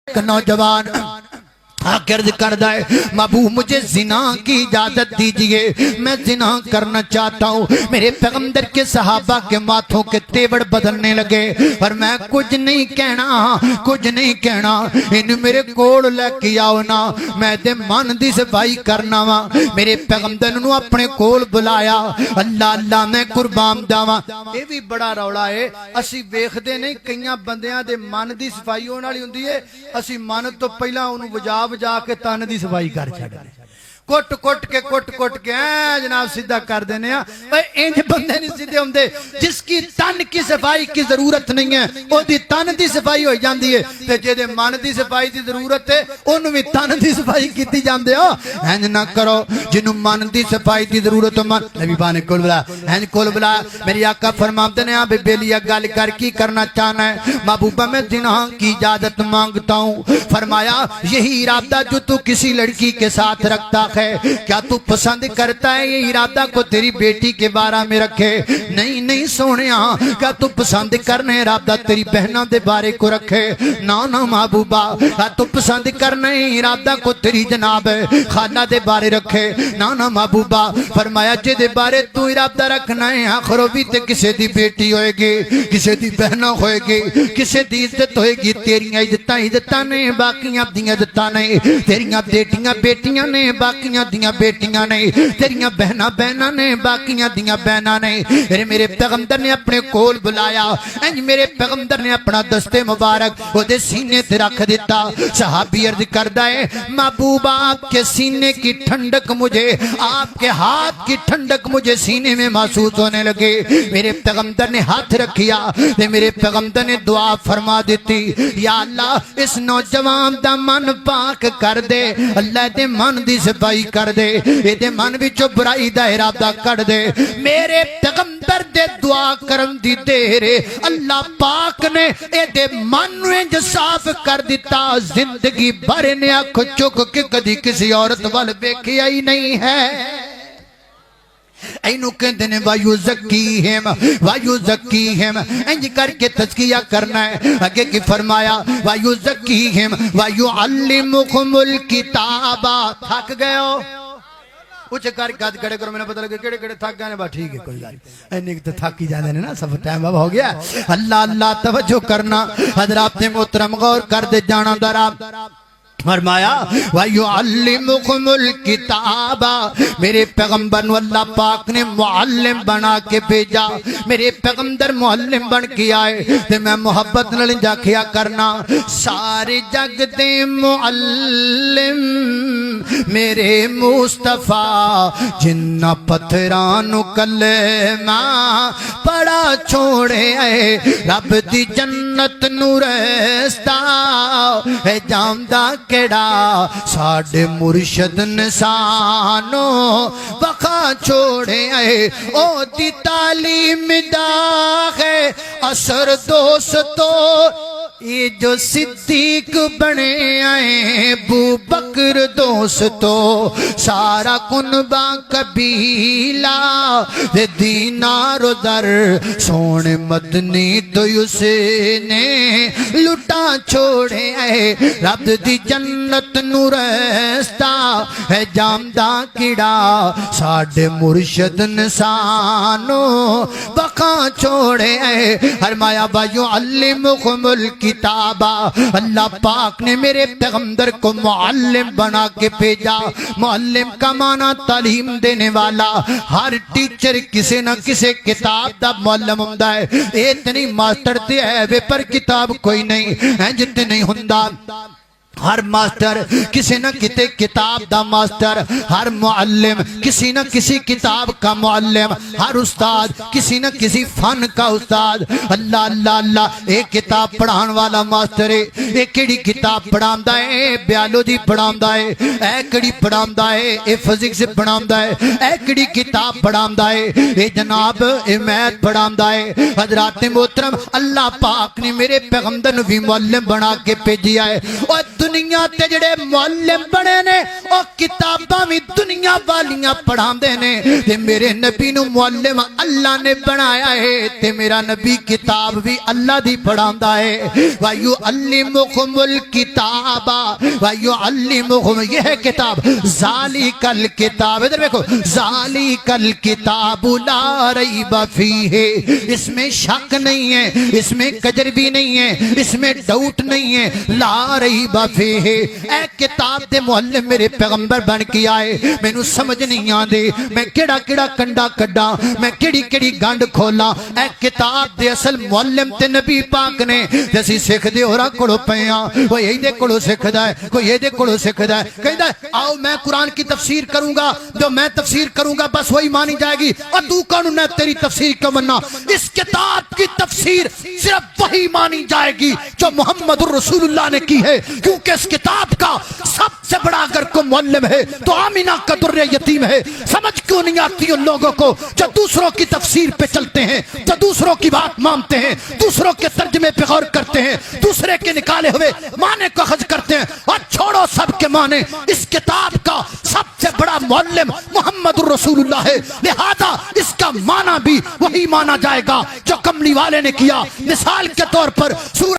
नौजवान आखिर करदा है महबूब मुझे जिना की इजाजत दीजिए, मैं जिना करना चाहता हूँ। मेरे पैगंबर के सहाबा के माथों के तेवर बदलने लगे और मैं कुछ नहीं कहना, कुछ नहीं कहना, इन मेरे कोल लेके आओ ना, मैं दे मन दी सफाई करना वा। मेरे पैगंबर नूं अपने कोल बुलाया, अल्लाह अल्लाह मैं कुर्बान जावा। ये भी बड़ा रौला है, असी वेखदे नहीं कईयां बंदियां दे मन दी सफाई होने वाली हुंदी है, असी मन तो पहला उन्होंने बजा जाके तन दी सफाई कर छड़ने, कुट कुट के जनाब सीधा कर देने। इंज बंदे नहीं सीधे होंदे, जिसकी तन की सफाई की जरूरत नहीं है ओदी तन की सफाई हो जाती है, ते जेदे मन की सफाई की जरूरत है ओनू भी तन की सफाई की जाते हो। इंज ना करो, जिन्हों मन की सफाई की जरूरत मन नबी बाने कोल बुला, इंज कोल बुला। मेरी आका फरमाते ने आप बेलिया गल कर की करना चाहना है? महबूबा मैं जिना की इजाजत मांगता हूँ। फरमाया यही इरादा जो तू किसी लड़की के साथ रखता है, क्या तू पसंद करता है ये इरादा को तेरी बेटी के बारे में रखे? नहीं नहीं सोनिया, क्या तू पसंद करने इरादा तेरी बहना दे बारे को रखे? ना ना महबूबा, क्या तू पसंद करने इरादा को तेरी जनाब खाला दे बारे रखे? ना ना महबूबा। फरमाया जिदे बारे तू इरादा रखना है आखिर भी ते किसे दी बेटी होएगी, किसे दी बहना होएगी, किसे दी इज्जत होएगी। तेरियां इज्जतां ने, बाकियां दियां इज्जतां ने, तेरियां बेटियां ने, बाकियां दियां बेटियां ने, तेरियां बहना ने, बाकियां दियां बहना ने। मेरे पैगंबर ने अपने कोल बुलाया, इंज मेरे पैगंबर ने अपना दस्ते मुबारक ओदे सीने ते रख दिता। सहाबी अर्ज करदा है महबूबा आपके सीने की ठंडक मुझे, आपके हाथ की ठंडक मुझे सीने में महसूस होने लगे। मेरे पैगंबर ने हाथ रखिया ते मेरे पैगंबर ने दुआ फरमा दी, या अल्लाह इस नौजवान दा मन पाक कर दे, अल्लाह दे मन दी सफाई कर दे, एदे मन विचों बुराई दा इरादा कर दे। मेरे पैगंबर दे दुआ करन दी देर अल्लाह पाक ने एदे मन नूं इंज साफ कर दिता, जिंदगी भर ने अख चुक के कदी किसी औरत वाल वेखिया ही नहीं है। इनू कहते ने वायु ज़क्कीहिम, इंज करके तज़किया करना है। आगे की फरमाया वायु ज़क्कीहिम वायु अल्लिमुहुमुल किताबा। थक गए हो कुछ कर कद खड़े करो, मैंने पता लगे केड़े केड़े थक गए। बस ठीक है कोई गल नहीं, तो थक ही जाते ना, सब टाइम अब हो गया। अल्लाह अल्लाह तवज्जो करना, हज़रात मोहतरम गौर कर दे जाना दरा। फरमाया वायु अल्लिमुकुमुल किताबा, मेरे पैगंबर नूं अल्लाह पाक ने मुअल्लिम बना के भेजा। मेरे पैगंबर मुअल्लिम बन के आए ते मैं मुहब्बत नाल जाखिया करना, सारे जग दे मुअल्लिम मेरे मुस्तफा, जिन्ना पत्थरां नूं कलमा पड़ा छोड़े रब दी जन्नत नूं रस्ता है जांदा केड़ा, साडे मुर्शद ने सानो वखा छोड़े ओ दी तालीम दा है असर दोस्तों। ये जो सिद्दीक बने आए अबू बकर दोस्तों, सारा कुनबा कबीला दीनार दर सोने मदनी तो उसने लुटा छोड़े रब दी जन्नत नूं रस्ता है जामदा किड़ा, साडे मुर्शद ने सानो बका छोड़े। फरमाया बायो अल्लिमुकुमुल किताबा, अल्लाह पाक ने मेरे पैगंबर को मुअल्लिम बना के भेजा। मुअल्लिम का माना तालीम देने वाला। हर टीचर किसी न किसी किताब दा मुअल्लिम हुंदा है। इतनी मास्टर ते है वे पर किताब कोई नहीं है जितने नहीं हुंदा। हर मास्टर किसी न किसी किताब दा मास्टर, हर मुअल्लिम किसी न किसी किताब का मुअल्लिम, हर उस्ताद किसी न किसी फन का उस्ताद। अल्लाह अल्लाह अल्लाह, एक किताब पढ़ाने वाला मास्टर है, एक केड़ी किताब पढ़ांदा है, बायोलॉजी पढ़ांदा है, ए केड़ी पढ़ांदा है, ए फिजिक्स पढ़ांदा है, ए केड़ी किताब पढ़ांदा है, ए जनाब ए मैथ पढ़ांदा है। हजरात मोहतरम, अल्लाह पाक ने मेरे पैगंबर नूं भी मुअल्लिम बना के भेजिया है। और دنیا تے جڑے معلم بنے نے او کتاباں بھی دنیا والیاں پڑھاندے نے تے میرے نبی نو معلم اللہ نے بنایا ہے تے میرا نبی کتاب بھی اللہ دی پڑھاندا ہے وَيُعَلِّمُكُمُ الْكِتَابَ وَيُعَلِّمُكُمْ یہ ہے کتاب ذَلِكَ الْكِتاب ادھر دیکھو ذَلِكَ الْكِتَابُ لَا رَيْبَ فِيهِ اس میں شک نہیں ہے اس میں کجر بھی نہیں ہے اس میں ڈاؤٹ نہیں ہے لا ریب فیہ اے کتاب دے معلم میرے پیغمبر بن کے آئے مینوں سمجھ نہیں آندے میں کیڑا کیڑا کنڈا کڈا میں کیڑی کیڑی گنڈ کھولا اے کتاب دے اصل معلم تے نبی پاک نے جسی سکھ دے ہوراں کولوں پیاں کوئی ایدے کولوں سکھدا ہے کوئی ایدے کولوں سکھدا ہے کہندا ہے آؤ میں قرآن کی تفسیر کروں گا جو میں تفسیر کروں گا بس وہی مانی جائے گی اور تو کون نہ تیری تفسیر کیوں مننا اس کتاب کی تفسیر صرف وہی مانی جائے گی جو محمد الرسول اللہ نے کی ہے کیونکہ اس کتاب کا سب سے بڑا اگر کوئی معلم ہے تو آمینہ کا در یتیم ہے سمجھ کیوں نہیں آتی ان لوگوں کو جو دوسروں کی تفسیر پہ چلتے ہیں جو دوسروں کی بات مانتے ہیں دوسروں کے ترجمے پہ غور کرتے ہیں دوسرے کے نکالے ہوئے معنی کو اخذ کرتے ہیں اور چھوڑو سب کے معنی اس کتاب کا سب سے بڑا معلم محمد الرسول اللہ ہے لہذا اس کا معنی بھی وہی مانا جائے گا جو کملی والے نے کیا مثال کے طور پر سورہ